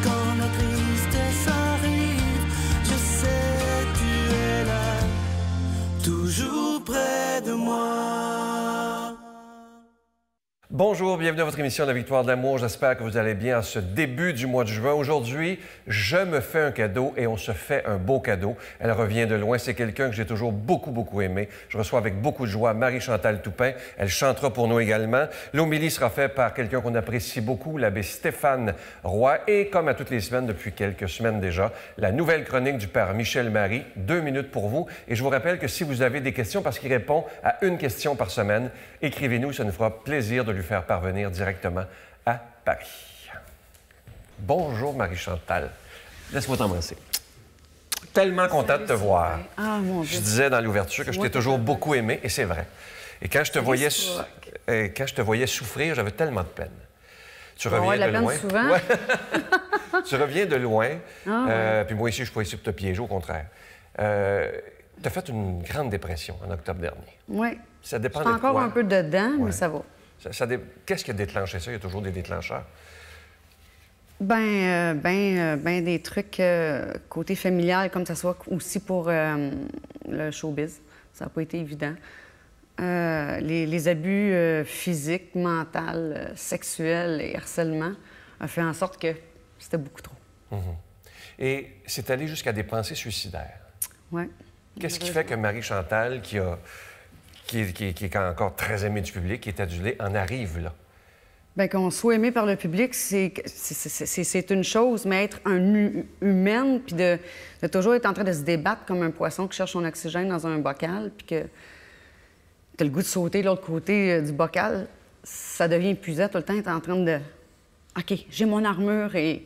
Quand la tristesse arrive, je sais tu es là, toujours près de moi. Bonjour, bienvenue à votre émission La Victoire de l'amour. J'espère que vous allez bien en ce début du mois de juin. Aujourd'hui, je me fais un cadeau et on se fait un beau cadeau. Elle revient de loin. C'est quelqu'un que j'ai toujours beaucoup aimé. Je reçois avec beaucoup de joie Marie-Chantal Toupin. Elle chantera pour nous également. L'homélie sera faite par quelqu'un qu'on apprécie beaucoup, l'abbé Stéphane Roy. Et comme à toutes les semaines, depuis quelques semaines déjà, la nouvelle chronique du père Michel Marie. 2 minutes pour vous. Et je vous rappelle que si vous avez des questions, parce qu'il répond à une question par semaine, écrivez-nous. Ça nous fera plaisir de lui faire parvenir directement à Paris. Bonjour Marie-Chantal. Laisse-moi t'embrasser. Tellement content de te voir. Ah, mon Dieu. Je disais dans l'ouverture que je t'ai toujours beaucoup aimé, et c'est vrai. Et quand je te voyais souffrir, j'avais tellement de peine. Tu reviens de loin. Souvent. Ouais. Tu reviens de loin. Ah, puis moi ici, je ne suis pas ici pour te piéger, au contraire. Tu as fait une grande dépression en octobre dernier. Oui. Ça dépend Je suis de quoi. encore un peu dedans, Ouais. mais ça va. Qu'est-ce qui a déclenché ça? Il y a toujours des déclencheurs. Des trucs côté familial, comme ça soit aussi pour le showbiz. Ça n'a pas été évident. Les abus physiques, mentaux, sexuels et harcèlement ont fait en sorte que c'était beaucoup trop. Et c'est allé jusqu'à des pensées suicidaires. Oui. Qu'est-ce qui fait que Marie-Chantal, qui est encore très aimée du public, qui est adulée, en arrive là? Bien, qu'on soit aimé par le public, c'est une chose, mais être humaine, puis de toujours être en train de se débattre comme un poisson qui cherche son oxygène dans un bocal, puis que t'as le goût de sauter de l'autre côté du bocal, ça devient épuisant tout le temps, t'es en train de... OK, j'ai mon armure et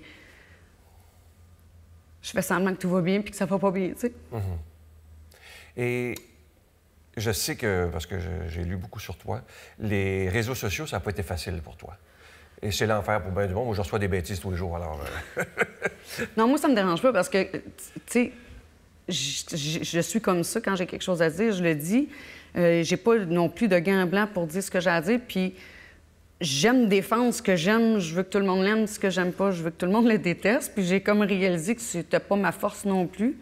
je fais semblant que tout va bien puis que ça va pas bien, tu sais. Et je sais que, parce que j'ai lu beaucoup sur toi, les réseaux sociaux, ça n'a pas été facile pour toi. Et c'est l'enfer pour bien du monde. Moi, je reçois des bêtises tous les jours, alors... Non, moi, ça me dérange pas parce que, tu sais, je suis comme ça. Quand j'ai quelque chose à dire, je le dis. J'ai pas non plus de gants blancs pour dire ce que j'ai à dire. Puis j'aime défendre ce que j'aime. Je veux que tout le monde l'aime. Ce que j'aime pas, je veux que tout le monde le déteste. Puis j'ai comme réalisé que c'était pas ma force non plus.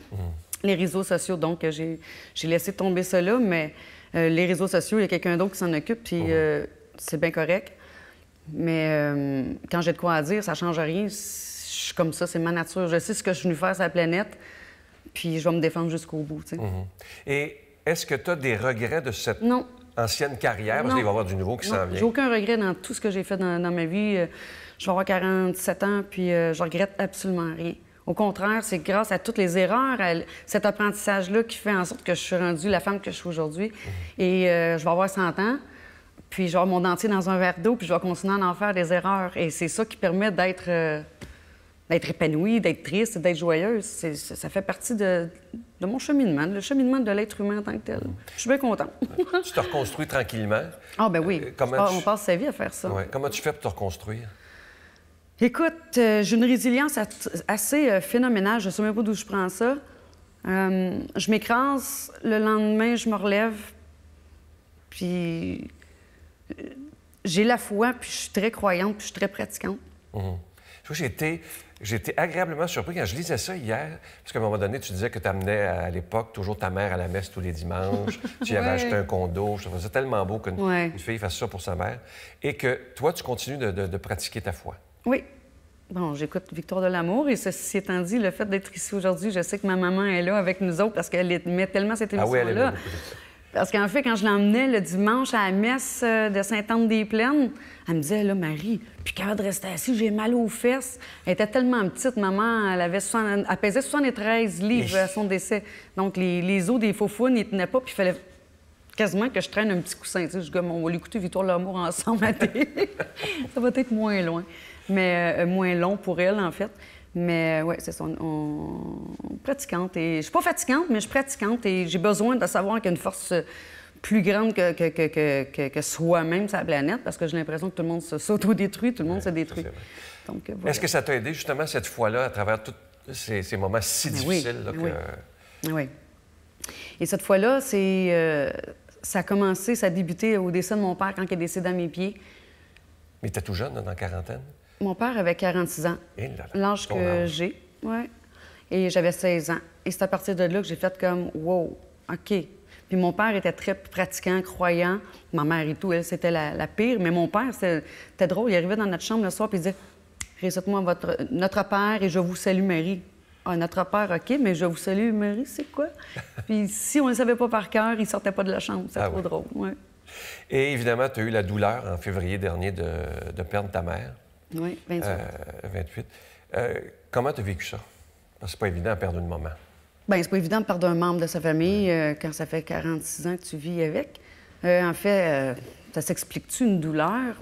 Les réseaux sociaux, donc, j'ai laissé tomber ça là, mais les réseaux sociaux, il y a quelqu'un d'autre qui s'en occupe, puis c'est bien correct. Mais quand j'ai de quoi à dire, ça change rien. Je suis comme ça, c'est ma nature. Je sais ce que je suis venue faire sur la planète, puis je vais me défendre jusqu'au bout, tu sais. Et est-ce que tu as des regrets de cette Non. ancienne carrière? Parce Non. qu'il va y avoir du nouveau qui s'en vient. J'ai aucun regret dans tout ce que j'ai fait dans ma vie. Je vais avoir 47 ans, puis je regrette absolument rien. Au contraire, c'est grâce à toutes les erreurs, à cet apprentissage-là qui fait en sorte que je suis rendue la femme que je suis aujourd'hui. Et je vais avoir 100 ans, puis je vais avoir mon dentier dans un verre d'eau, puis je vais continuer à en faire des erreurs. Et c'est ça qui permet d'être épanouie, d'être triste, d'être joyeuse. Ça fait partie de mon cheminement, le cheminement de l'être humain en tant que tel. Je suis bien contente. Tu te reconstruis tranquillement. Ah ben oui, on passe sa vie à faire ça. Ouais. Comment tu fais pour te reconstruire? Écoute, j'ai une résilience assez phénoménale. Je ne sais même pas d'où je prends ça. Je m'écrase, le lendemain, je me relève, puis j'ai la foi, puis je suis très croyante, puis je suis très pratiquante. Tu vois, j'ai été agréablement surpris quand je lisais ça hier, parce qu'à un moment donné, tu disais que tu amenais à l'époque toujours ta mère à la messe tous les dimanches, tu y avais acheté un condo. Je trouvais ça tellement beau qu'une fille fasse ça pour sa mère, et que toi, tu continues de pratiquer ta foi. Oui. Bon, j'écoute Victoire de l'amour et ceci étant dit, le fait d'être ici aujourd'hui, je sais que ma maman est là avec nous autres parce qu'elle aimait tellement cette émission-là. Ah oui, elle aimait beaucoup ça. Parce qu'en fait, quand je l'emmenais le dimanche à la messe de Sainte-Anne-des-Plaines, elle me disait, là, Marie, puis quand de rester assise, j'ai mal aux fesses. Elle était tellement petite, maman, elle pesait 73 livres à son décès. Donc, les os des faux founes, ils tenaient pas, puis il fallait quasiment que je traîne un petit coussin. Tu sais, je dis, on va l'écouter Victoire de l'amour ensemble à télé. Ça va être moins loin. Mais moins long pour elle, en fait. Mais oui, c'est ça, pratiquante. Et je suis pas fatigante, mais je suis pratiquante et j'ai besoin de savoir qu'il y a une force plus grande que soi-même sur la planète, parce que j'ai l'impression que tout le monde s'auto-détruit, tout le monde se détruit. Donc, voilà. Est-ce que ça t'a aidé, justement, cette fois-là, à travers tous ces moments si difficiles? Là, oui. Et cette fois-là, ça a commencé, ça a débuté au décès de mon père quand il est décédé à mes pieds. Mais t'es tout jeune, dans la quarantaine? Mon père avait 46 ans, Et là là, l'âge ton que âge. j'ai, oui. Et j'avais 16 ans. Et c'est à partir de là que j'ai fait comme, wow, OK. Puis mon père était très pratiquant, croyant. Ma mère et tout, elle, c'était la pire. Mais mon père, c'était drôle. Il arrivait dans notre chambre le soir puis il disait, récite-moi notre Père et je vous salue Marie. Ah, notre Père, OK, mais je vous salue Marie, c'est quoi? Puis si on ne le savait pas par cœur, il sortait pas de la chambre. C'est trop drôle, ouais. Et évidemment, tu as eu la douleur en février dernier de perdre ta mère. Oui, 28. 28. Comment tu as vécu ça? Parce que c'est pas évident de perdre une maman. Bien, c'est pas évident de perdre un membre de sa famille quand ça fait 46 ans que tu vis avec. En fait, ça s'explique-tu une douleur?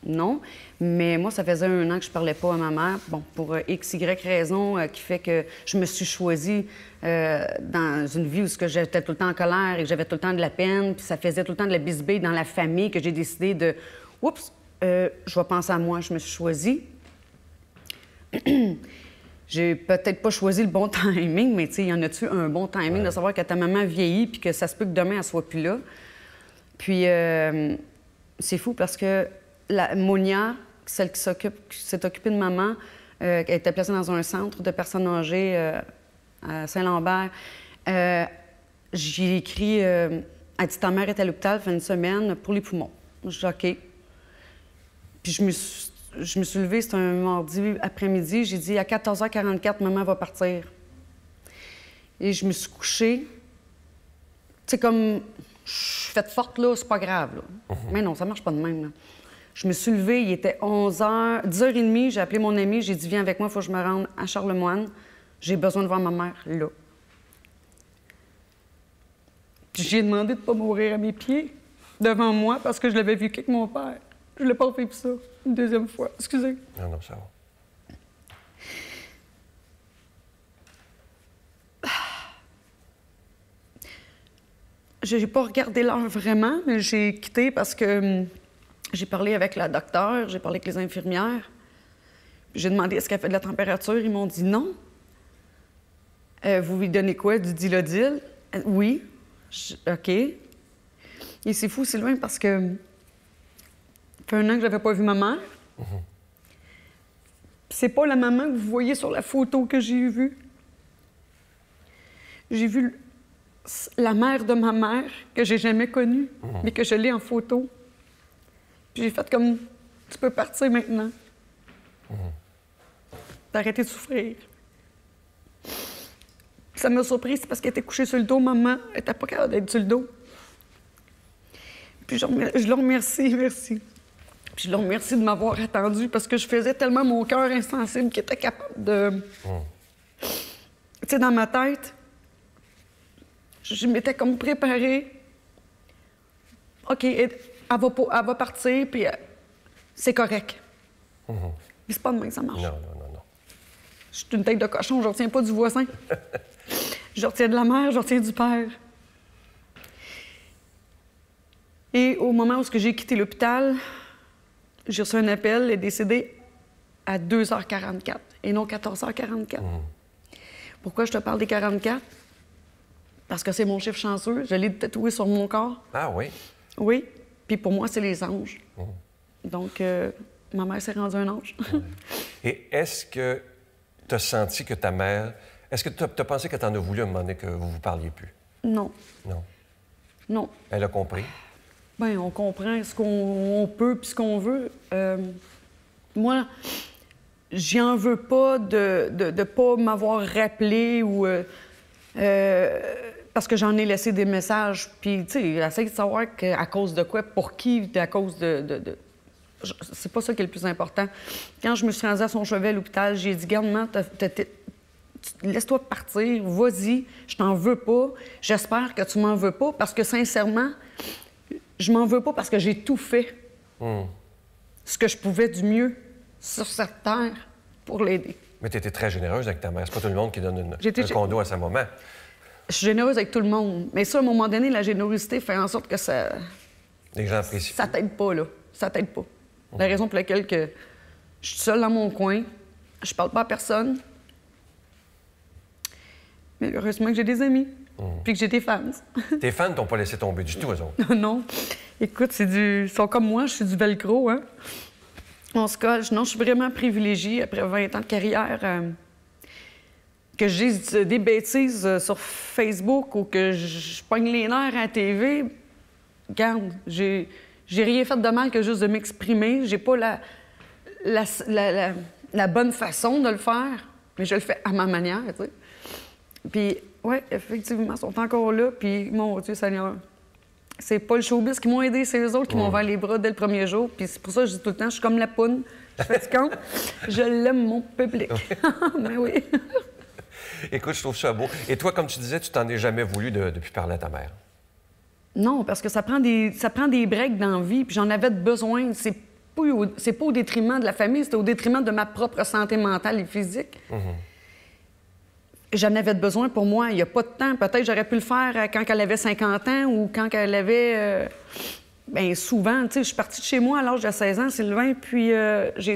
Non. Mais moi, ça faisait 1 an que je parlais pas à ma mère. Bon, pour X, Y raison qui fait que je me suis choisie dans une vie où j'étais tout le temps en colère et que j'avais tout le temps de la peine, puis ça faisait tout le temps de la bisbille dans la famille que j'ai décidé de... Oups, je vais penser à moi, je me suis choisie. J'ai peut-être pas choisi le bon timing, mais tu sais, y en a-tu un bon timing de savoir que ta maman vieillit puis que ça se peut que demain, elle soit plus là? Puis, c'est fou parce que Monia, celle qui s'est occupée de maman, elle était placée dans un centre de personnes âgées à Saint-Lambert. J'ai écrit, elle dit, ta mère est à l'hôpital, fait 1 semaine pour les poumons. Je dis, OK. Puis je me suis levée, c'était un mardi après-midi. J'ai dit, à 14h44, maman va partir. Et je me suis couchée. Tu sais, comme, je suis faite forte, là, c'est pas grave, là. Mais non, ça marche pas de même, là. Je me suis levée, il était 11h, 10h30, j'ai appelé mon ami, j'ai dit, viens avec moi, il faut que je me rende à Charlemagne. J'ai besoin de voir ma mère, là. Puis j'ai demandé de pas mourir à mes pieds, devant moi, parce que je l'avais vécu avec mon père. Je l'ai pas fait pour ça, une deuxième fois. Excusez. Non, non, ça va. J'ai pas regardé l'heure vraiment, mais j'ai quitté parce que j'ai parlé avec la docteure, j'ai parlé avec les infirmières. J'ai demandé est-ce qu'elle fait de la température. Ils m'ont dit non. Vous lui donnez quoi? Du Dilodil? Oui. OK. Et c'est fou, c'est loin parce que ça fait 1 an que j'avais pas vu ma mère. C'est pas la maman que vous voyez sur la photo que j'ai vue. J'ai vu la mère de ma mère que j'ai jamais connue, mais que je l'ai en photo. Puis j'ai fait comme, tu peux partir maintenant. D'arrêter de souffrir. Puis ça m'a surprise, c'est parce qu'elle était couchée sur le dos, maman. Elle était pas capable d'être sur le dos. Puis je le remercie, merci. Puis je le remercie de m'avoir attendu parce que je faisais tellement mon cœur insensible qu'il était capable de... Tu sais, dans ma tête, je m'étais comme préparée. OK, elle va partir, puis c'est correct. Mais c'est pas de même que ça marche. Non, non, non, non. Je suis une tête de cochon, je retiens pas du voisin. Je retiens de la mère, je retiens du père. Et au moment où j'ai quitté l'hôpital, j'ai reçu un appel, elle est décédée à 2h44 et non 14h44. Pourquoi je te parle des 44? Parce que c'est mon chiffre chanceux. Je l'ai tatoué sur mon corps. Ah oui? Oui. Puis pour moi, c'est les anges. Donc, ma mère s'est rendue un ange. Et est-ce que tu as senti que ta mère... Est-ce que tu as pensé que tu en as voulu à un moment donné que vous vous parliez plus? Non. Non. Non. Elle a compris? Bien, on comprend ce qu'on peut puis ce qu'on veut. Moi, j'y en veux pas de pas m'avoir rappelé ou... parce que j'en ai laissé des messages. Puis, tu sais, essaye de savoir à cause de quoi, pour qui, à cause de... C'est pas ça qui est le plus important. Quand je me suis rendue à son chevet à l'hôpital, j'ai dit, garde-moi, laisse-toi partir, vas-y, je t'en veux pas. J'espère que tu m'en veux pas, parce que sincèrement, je m'en veux pas parce que j'ai tout fait. Ce que je pouvais du mieux sur cette terre pour l'aider. Mais tu étais très généreuse avec ta mère. C'est pas tout le monde qui donne un condo à sa maman. Je suis généreuse avec tout le monde. Mais ça, à un moment donné, la générosité fait en sorte que ça... Les gens apprécient. Ça t'aide pas, là. Ça t'aide pas. La raison pour laquelle que je suis seule dans mon coin, je parle pas à personne. Mais heureusement que j'ai des amis. Puis que j'ai des fans. Tes fans t'ont pas laissé tomber du tout, eux autres. Non. Écoute, ils sont comme moi, je suis du velcro, hein. On se colle. Non, je suis vraiment privilégiée après 20 ans de carrière. Que je dise des bêtises sur Facebook ou que je pogne les nerfs à la TV, regarde, j'ai rien fait de mal que juste de m'exprimer. J'ai pas la bonne façon de le faire, mais je le fais à ma manière, tu sais. Puis, oui, effectivement, ils sont encore là, puis mon Dieu Seigneur, c'est pas le showbiz qui m'ont aidé, c'est eux autres qui m'ont ouvert les bras dès le premier jour. Puis c'est pour ça que je dis tout le temps, je suis comme la poune. Je fais du compte, je l'aime, mon public. Mais oui. Écoute, je trouve ça beau. Et toi, comme tu disais, tu t'en es jamais voulu depuis parler à ta mère? Non, parce que ça prend des breaks dans la vie, puis j'en avais besoin. C'est pas au détriment de la famille, c'était au détriment de ma propre santé mentale et physique. J'en avais besoin pour moi. Il n'y a pas de temps. Peut-être j'aurais pu le faire quand elle avait 50 ans ou quand elle avait... Bien, souvent, tu sais, je suis partie de chez moi à l'âge de 16 ans, Sylvain, puis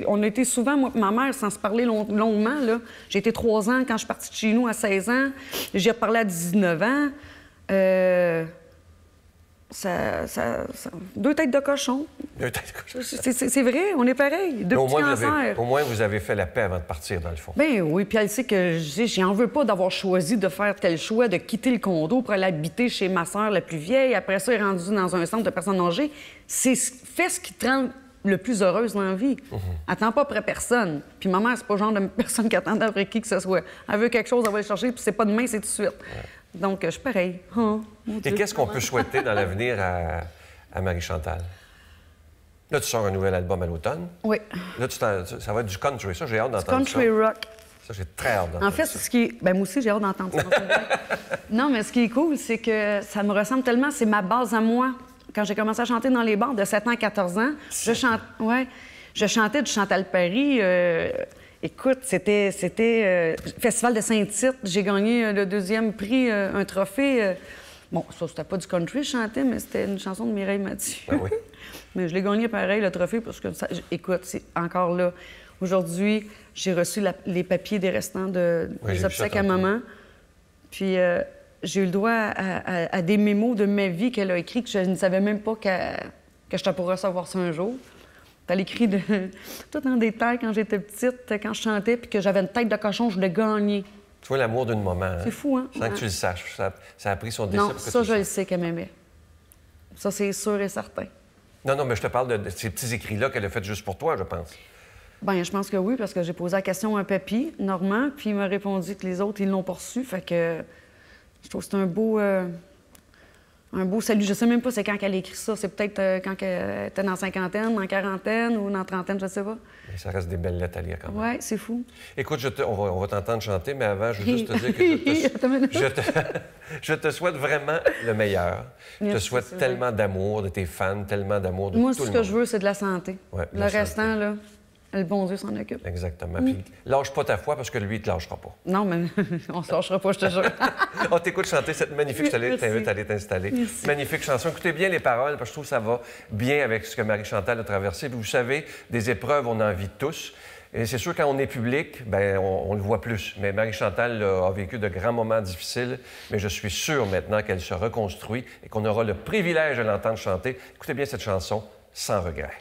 on a été souvent, moi et ma mère, sans se parler longuement, là. J'ai été 3 ans quand je suis partie de chez nous à 16 ans. J'ai reparlé à 19 ans. Deux têtes de cochon. Deux têtes de cochon. C'est vrai, on est pareil. Deux petits cancers. Au moins, vous avez fait la paix avant de partir, dans le fond. Bien oui, puis elle sait que j'en veux pas d'avoir choisi de faire tel choix, de quitter le condo pour aller habiter chez ma sœur la plus vieille. Après ça, elle est rendue dans un centre de personnes âgées. Fais ce qui te rend le plus heureuse dans la vie. Attends pas après personne. Puis ma mère, c'est pas le genre de personne qui attend après qui que ce soit. Elle veut quelque chose, elle va le chercher, puis c'est pas demain, c'est tout de suite. Ouais. Donc, je suis pareil. Oh, et qu'est-ce qu'on peut souhaiter dans l'avenir à Marie-Chantal? Là, tu sors un nouvel album à l'automne. Oui. Là, ça va être du country. Ça, j'ai hâte d'entendre ça. Country rock. Ça, j'ai très hâte d'entendre ça. En fait, ce qui est... Bien, moi aussi, j'ai hâte d'entendre ça. Non, mais ce qui est cool, c'est que ça me ressemble tellement. C'est ma base à moi. Quand j'ai commencé à chanter dans les bars de 7 ans à 14 ans, je chantais du Chantal Paris. Écoute, c'était Festival de Saint-Tite. J'ai gagné le 2e prix, un trophée. Bon, ça, c'était pas du country, je chantais, mais c'était une chanson de Mireille Mathieu. Ah oui. Mais je l'ai gagné pareil, le trophée, parce que, écoute, c'est encore là. Aujourd'hui, j'ai reçu les papiers des restants des obsèques à maman. Puis j'ai eu le droit à des mémos de ma vie qu'elle a écrits que je ne savais même pas que je pourrais recevoir ça un jour. Elle écrit tout en détail quand j'étais petite, quand je chantais, puis que j'avais une tête de cochon, je l'ai gagné. Tu vois l'amour d'une maman. Hein? C'est fou, hein? Sans que tu le saches. Ça a pris son décès. Non, ça, je le sais qu'elle m'aimait. Ça, c'est sûr et certain. Non, mais je te parle de ces petits écrits-là qu'elle a faits juste pour toi, je pense. Bien, je pense que oui, parce que j'ai posé la question à un papy, Normand, puis il m'a répondu que les autres, ils l'ont pas reçu. Fait que je trouve que c'est un beau salut. Je sais même pas c'est quand qu'elle a écrit ça. C'est peut-être quand elle était dans la cinquantaine, dans la quarantaine ou dans la trentaine, je sais pas. Mais ça reste des belles lettres à lire quand même. Oui, c'est fou. Écoute, on va t'entendre chanter, mais avant, je veux juste te dire que je te souhaite vraiment le meilleur. Je te souhaite tellement d'amour de tes fans, tellement d'amour de tout le monde. Moi, ce que je veux, c'est de la santé. Ouais, le restant, là, le bon Dieu s'en occupe. Exactement. Puis lâche pas ta foi parce que lui, il te lâchera pas. Non, mais on se lâchera pas, je te jure. On t'écoute chanter cette magnifique... Je t'invite à aller t'installer. Merci. Magnifique chanson. Écoutez bien les paroles parce que je trouve que ça va bien avec ce que Marie-Chantal a traversé. Puis vous savez, des épreuves, on en vit tous. Et c'est sûr, quand on est public, bien, on le voit plus. Mais Marie-Chantal a vécu de grands moments difficiles. Mais je suis sûr maintenant qu'elle se reconstruit et qu'on aura le privilège de l'entendre chanter. Écoutez bien cette chanson, Sans regret.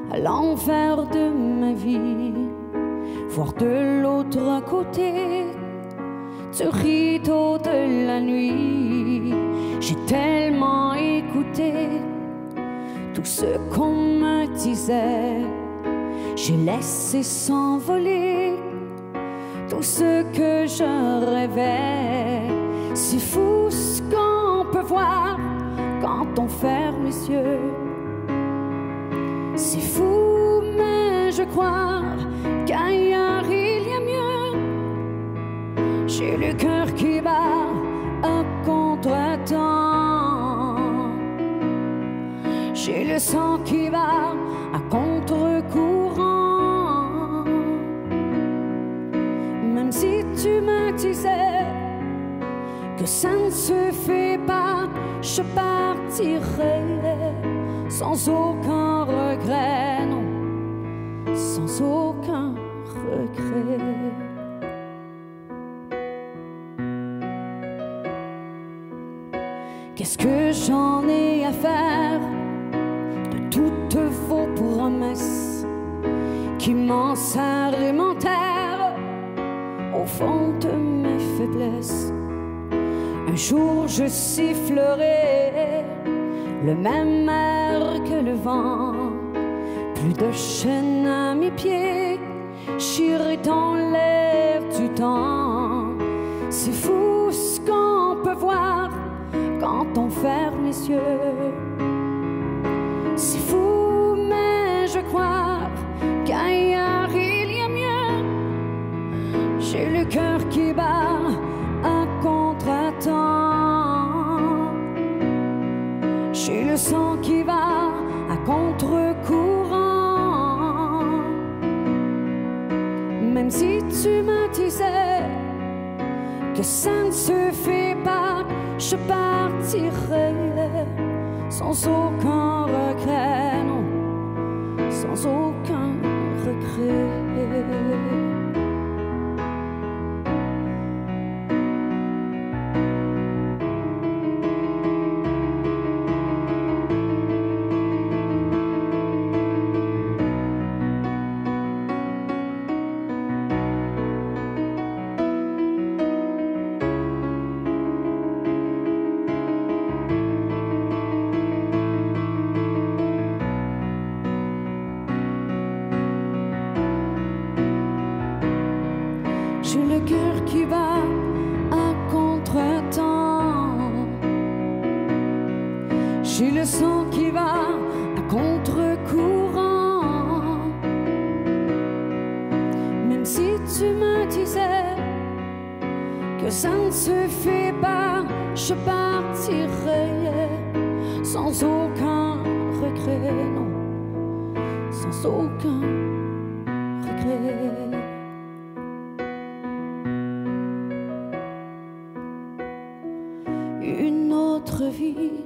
À l'envers de ma vie, voir de l'autre côté du rideau de la nuit. J'ai tellement écouté tout ce qu'on me disait, j'ai laissé s'envoler tout ce que je rêvais. C'est fou ce qu'on peut voir quand on ferme les yeux. C'est fou, mais je crois qu'ailleurs il y a mieux. J'ai le cœur qui bat à contre-temps. J'ai le sang qui bat à contre-courant. Même si tu me disais que ça ne se fait pas, je partirai sans aucun regret, non, sans aucun regret. Qu'est-ce que j'en ai à faire de toutes vos promesses qui m'ensermentèrent au fond de mes faiblesses? Un jour je sifflerai le même air que le vent, plus de chaînes à mes pieds, j'irai dans l'air du temps. C'est fou ce qu'on peut voir quand on ferme les yeux. C'est fou, mais je crois qu'ailleurs il y a mieux. J'ai le cœur qui bat à contre-temps. J'ai le sang qui va à contre-courant. Même si tu me disais que ça ne se fait pas, je partirai sans aucun regret, non, sans aucun regret. J'ai le cœur qui bat à contre-temps. J'ai le sang qui va à contre-courant. Même si tu me disais que ça ne se fait pas, je partirai sans aucun regret, non, sans aucun regret. Une autre vie,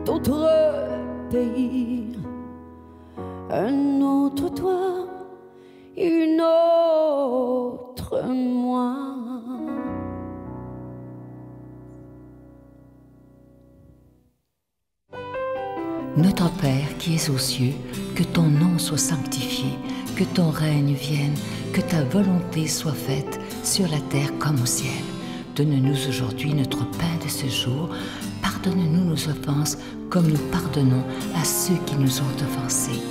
d'autres pays, un autre toi, une autre moi. Notre Père qui es aux cieux, que ton nom soit sanctifié, que ton règne vienne, que ta volonté soit faite sur la terre comme au ciel. Donne-nous aujourd'hui notre pain de ce jour. Pardonne-nous nos offenses comme nous pardonnons à ceux qui nous ont offensés.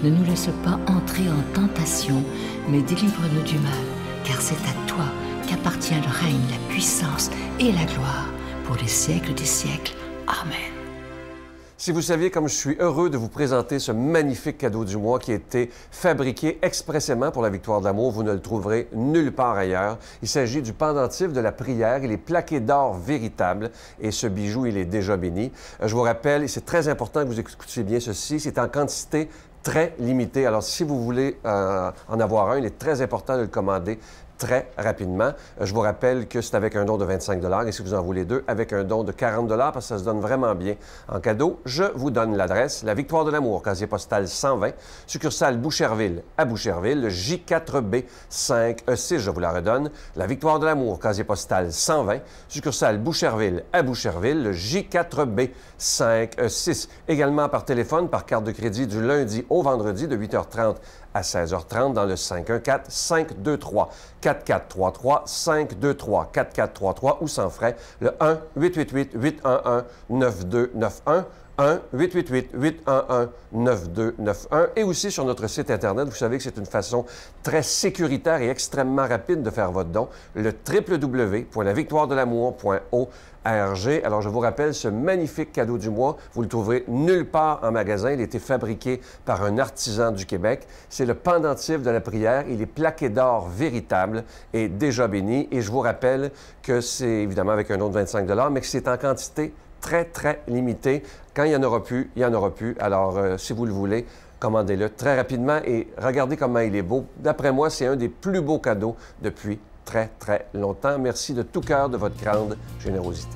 Ne nous laisse pas entrer en tentation, mais délivre-nous du mal, car c'est à toi qu'appartient le règne, la puissance et la gloire pour les siècles des siècles. Amen. Si vous saviez comme je suis heureux de vous présenter ce magnifique cadeau du mois qui a été fabriqué expressément pour la victoire de l'amour, vous ne le trouverez nulle part ailleurs. Il s'agit du pendentif de la prière. Il est plaqué d'or véritable et ce bijou, il est déjà béni. Je vous rappelle, et c'est très important que vous écoutiez bien ceci, c'est en quantité très limitée. Alors, si vous voulez en avoir un, il est très important de le commander très rapidement. Je vous rappelle que c'est avec un don de 25 $ et si vous en voulez deux, avec un don de 40 $ parce que ça se donne vraiment bien en cadeau. Je vous donne l'adresse. La Victoire de l'amour, casier postal 120, succursale Boucherville à Boucherville, le J4B 5E6, je vous la redonne. La Victoire de l'amour, casier postal 120, succursale Boucherville à Boucherville, le J4B 5E6. Également par téléphone, par carte de crédit du lundi au vendredi de 8h30 à 16h30 dans le 514-523-4433, 523-4433 ou sans frais, le 1-888-811-9291, 1-888-811-9291 et aussi sur notre site Internet. Vous savez que c'est une façon très sécuritaire et extrêmement rapide de faire votre don, le www.lavictoiredelamour.org. Alors, je vous rappelle, ce magnifique cadeau du mois, vous le trouverez nulle part en magasin. Il a été fabriqué par un artisan du Québec. C'est le pendentif de la prière. Il est plaqué d'or véritable et déjà béni. Et je vous rappelle que c'est évidemment avec un don de 25 $, mais que c'est en quantité très, très limitée. Quand il n'y en aura plus, il n'y en aura plus. Alors, si vous le voulez, commandez-le très rapidement et regardez comment il est beau. D'après moi, c'est un des plus beaux cadeaux depuis très, très longtemps. Merci de tout cœur de votre grande générosité.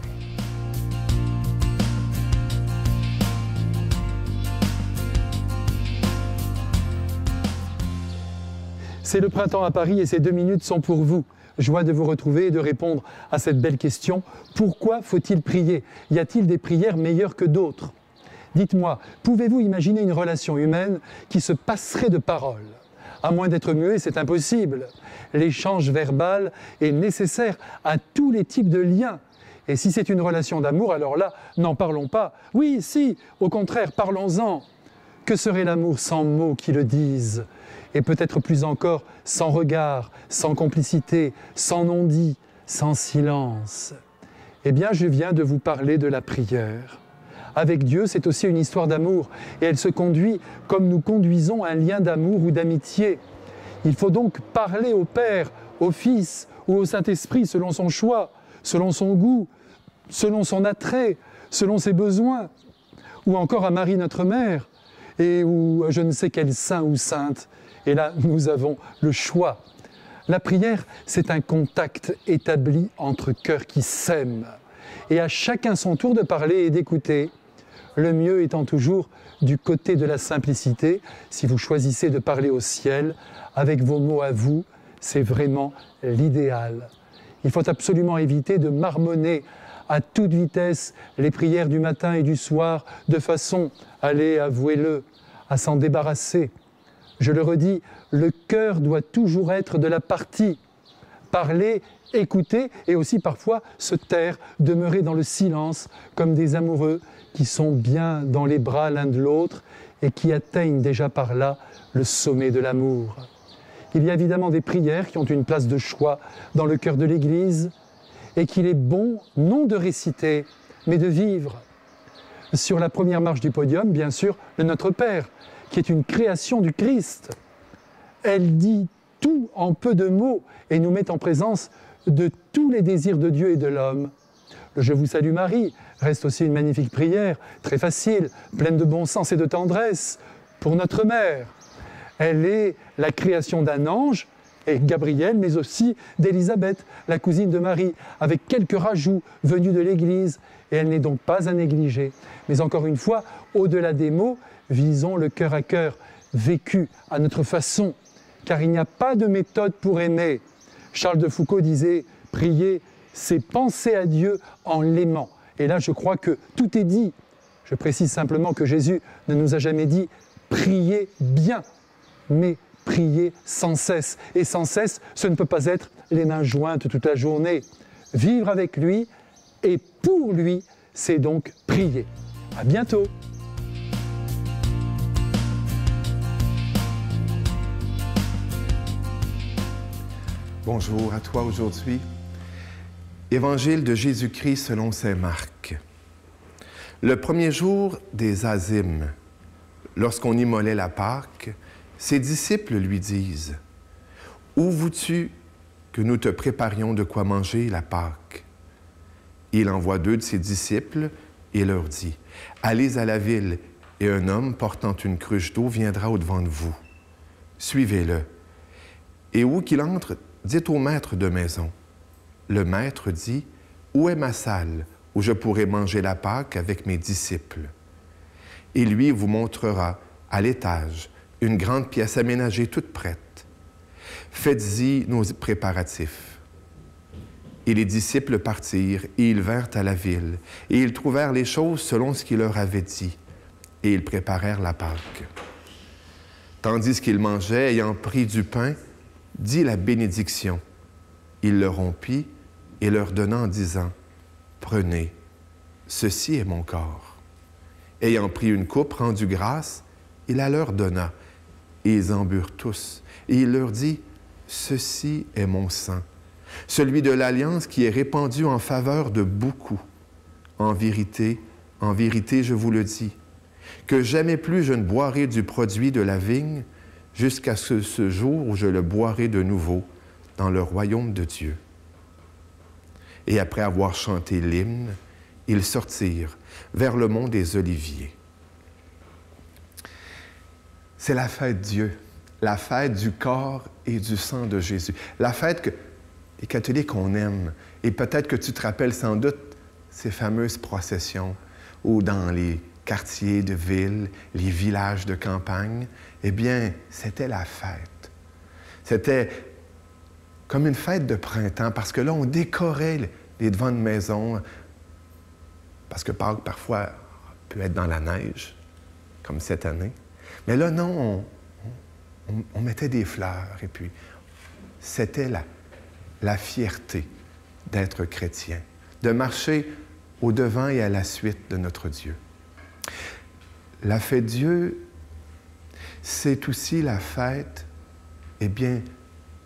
C'est le printemps à Paris et ces 2 minutes sont pour vous. Joie de vous retrouver et de répondre à cette belle question. Pourquoi faut-il prier? Y a-t-il des prières meilleures que d'autres? Dites-moi, pouvez-vous imaginer une relation humaine qui se passerait de paroles? À moins d'être muet, c'est impossible. L'échange verbal est nécessaire à tous les types de liens. Et si c'est une relation d'amour, alors là, n'en parlons pas. Oui, si, au contraire, parlons-en. Que serait l'amour sans mots qui le disent? Et peut-être plus encore, sans regard, sans complicité, sans non-dit, sans silence. Eh bien, je viens de vous parler de la prière. Avec Dieu, c'est aussi une histoire d'amour, et elle se conduit comme nous conduisons un lien d'amour ou d'amitié. Il faut donc parler au Père, au Fils ou au Saint-Esprit selon son choix, selon son goût, selon son attrait, selon ses besoins, ou encore à Marie notre Mère, et ou je ne sais quel saint ou sainte. Et là, nous avons le choix. La prière, c'est un contact établi entre cœurs qui s'aiment. Et à chacun son tour de parler et d'écouter, le mieux étant toujours du côté de la simplicité. Si vous choisissez de parler au ciel, avec vos mots à vous, c'est vraiment l'idéal. Il faut absolument éviter de marmonner à toute vitesse les prières du matin et du soir, de façon, allez, avouez-le, à s'en débarrasser. Je le redis, le cœur doit toujours être de la partie. Parler, écouter et aussi parfois se taire, demeurer dans le silence comme des amoureux qui sont bien dans les bras l'un de l'autre et qui atteignent déjà par là le sommet de l'amour. Il y a évidemment des prières qui ont une place de choix dans le cœur de l'Église et qu'il est bon non de réciter, mais de vivre. Sur la première marche du podium, bien sûr, le Notre Père, qui est une création du Christ. Elle dit tout en peu de mots et nous met en présence de tous les désirs de Dieu et de l'homme. Le Je vous salue Marie reste aussi une magnifique prière, très facile, pleine de bon sens et de tendresse pour notre mère. Elle est la création d'un ange, et Gabriel, mais aussi d'Élisabeth, la cousine de Marie, avec quelques rajouts venus de l'Église, et elle n'est donc pas à négliger. Mais encore une fois, au-delà des mots, visons le cœur à cœur, vécu à notre façon, car il n'y a pas de méthode pour aimer. Charles de Foucault disait « Prier, c'est penser à Dieu en l'aimant ». Et là, je crois que tout est dit. Je précise simplement que Jésus ne nous a jamais dit « priez bien », mais « priez sans cesse ». Et sans cesse, ce ne peut pas être les mains jointes toute la journée. Vivre avec lui et pour lui, c'est donc prier. À bientôt. Bonjour à toi aujourd'hui. Évangile de Jésus-Christ selon saint Marc. Le premier jour des Azymes, lorsqu'on immolait la Pâque, ses disciples lui disent « Où veux-tu que nous te préparions de quoi manger la Pâque? » Il envoie 2 de ses disciples et leur dit « Allez à la ville, et un homme portant une cruche d'eau viendra au-devant de vous. Suivez-le. Et où qu'il entre, dites au maître de maison. Le maître dit, où est ma salle où je pourrai manger la Pâque avec mes disciples? Et lui vous montrera, à l'étage, une grande pièce aménagée toute prête. Faites-y nos préparatifs. Et les disciples partirent, et ils vinrent à la ville, et ils trouvèrent les choses selon ce qu'il leur avait dit, et ils préparèrent la Pâque. Tandis qu'ils mangeaient, ayant pris du pain, dit la bénédiction. Il le rompit et leur donna en disant, « Prenez, ceci est mon corps. » Ayant pris une coupe, rendu grâce, il la leur donna, et ils en burent tous. Et il leur dit, « Ceci est mon sang, celui de l'alliance qui est répandu en faveur de beaucoup. En vérité, je vous le dis, que jamais plus je ne boirai du produit de la vigne jusqu'à ce jour où je le boirai de nouveau dans le royaume de Dieu. » Et après avoir chanté l'hymne, ils sortirent vers le mont des Oliviers. C'est la fête de Dieu, la fête du corps et du sang de Jésus, la fête que les catholiques on aime. Et peut-être que tu te rappelles sans doute ces fameuses processions où dans les quartiers de ville, les villages de campagne, eh bien, c'était la fête. C'était comme une fête de printemps, parce que là, on décorait les devants de maison, parce que Pâques, parfois, peut être dans la neige, comme cette année. Mais là, non, on mettait des fleurs, et puis c'était la fierté d'être chrétien, de marcher au devant et à la suite de notre Dieu. La fête Dieu, c'est aussi la fête, eh bien,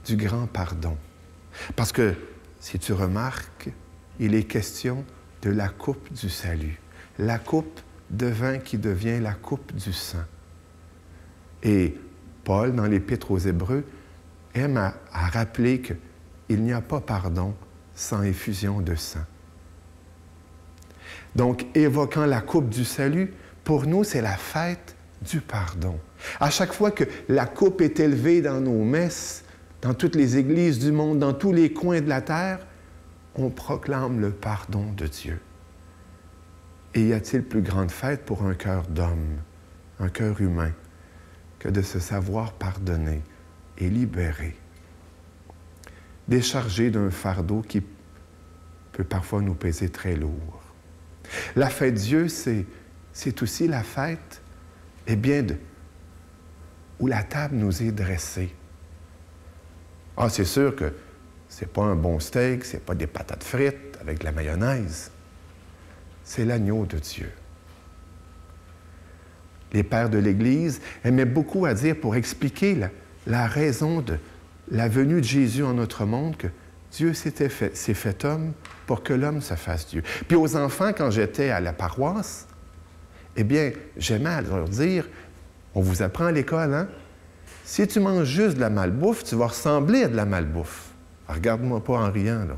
du grand pardon. Parce que, si tu remarques, il est question de la coupe du salut, la coupe de vin qui devient la coupe du sang. Et Paul, dans l'Épître aux Hébreux, aime à rappeler qu'il n'y a pas pardon sans effusion de sang. Donc, évoquant la coupe du salut, pour nous, c'est la fête du pardon. À chaque fois que la coupe est élevée dans nos messes, dans toutes les églises du monde, dans tous les coins de la terre, on proclame le pardon de Dieu. Et y a-t-il plus grande fête pour un cœur d'homme, un cœur humain, que de se savoir pardonner et libérer, déchargé d'un fardeau qui peut parfois nous peser très lourd. La fête Dieu, c'est aussi la fête, eh bien, où la table nous est dressée. Ah, c'est sûr que c'est pas un bon steak, c'est pas des patates frites avec de la mayonnaise. C'est l'agneau de Dieu. Les pères de l'Église aimaient beaucoup à dire pour expliquer la raison de la venue de Jésus en notre monde, que Dieu s'est fait homme pour que l'homme se fasse Dieu. Puis aux enfants, quand j'étais à la paroisse, eh bien, j'aimais leur dire, on vous apprend à l'école, hein? Si tu manges juste de la malbouffe, tu vas ressembler à de la malbouffe. Regarde-moi pas en riant, là.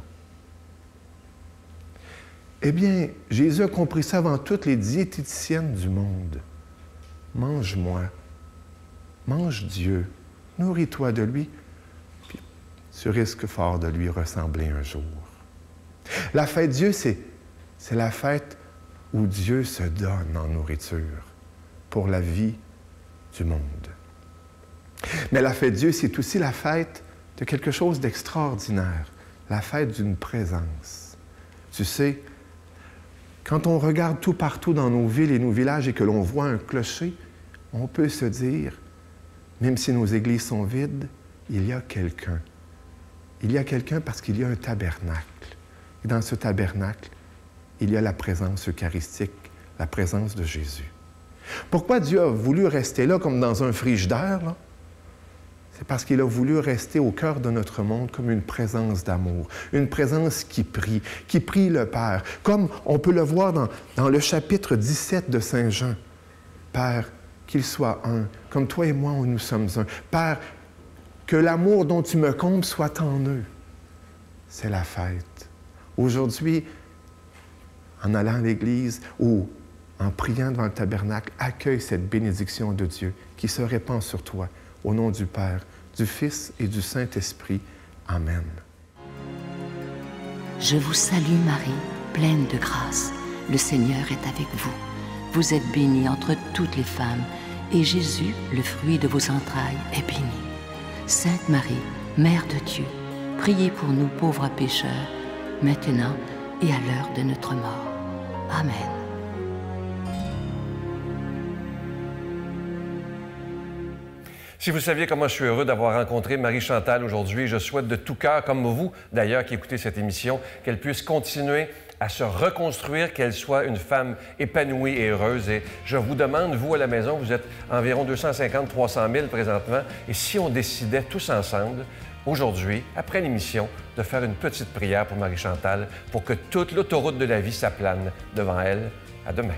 Eh bien, Jésus a compris ça avant toutes les diététiciennes du monde. Mange-moi, mange Dieu, nourris-toi de lui, puis tu risques fort de lui ressembler un jour. La fête Dieu, c'est la fête où Dieu se donne en nourriture pour la vie du monde. Mais la fête Dieu, c'est aussi la fête de quelque chose d'extraordinaire, la fête d'une présence. Tu sais, quand on regarde tout partout dans nos villes et nos villages et que l'on voit un clocher, on peut se dire, même si nos églises sont vides, il y a quelqu'un. Il y a quelqu'un parce qu'il y a un tabernacle. Et dans ce tabernacle, il y a la présence eucharistique, la présence de Jésus. Pourquoi Dieu a voulu rester là comme dans un frigidaire, là? C'est parce qu'il a voulu rester au cœur de notre monde comme une présence d'amour, une présence qui prie le Père. Comme on peut le voir dans le chapitre 17 de Saint Jean. Père, qu'il soit un, comme toi et moi, nous sommes un. Père, que l'amour dont tu me combles soit en eux. C'est la fête. Aujourd'hui, en allant à l'Église ou en priant devant le tabernacle, accueille cette bénédiction de Dieu qui se répand sur toi. Au nom du Père, du Fils et du Saint-Esprit. Amen. Je vous salue Marie, pleine de grâce. Le Seigneur est avec vous. Vous êtes bénie entre toutes les femmes, et Jésus, le fruit de vos entrailles, est béni. Sainte Marie, Mère de Dieu, priez pour nous pauvres pécheurs, maintenant et à l'heure de notre mort. Amen. Si vous saviez comment je suis heureux d'avoir rencontré Marie-Chantal aujourd'hui, je souhaite de tout cœur, comme vous d'ailleurs qui écoutez cette émission, qu'elle puisse continuer à se reconstruire, qu'elle soit une femme épanouie et heureuse. Et je vous demande, vous à la maison, vous êtes environ 250-300 000 présentement, et si on décidait tous ensemble, aujourd'hui, après l'émission, de faire une petite prière pour Marie-Chantal, pour que toute l'autoroute de la vie s'aplane devant elle. À demain.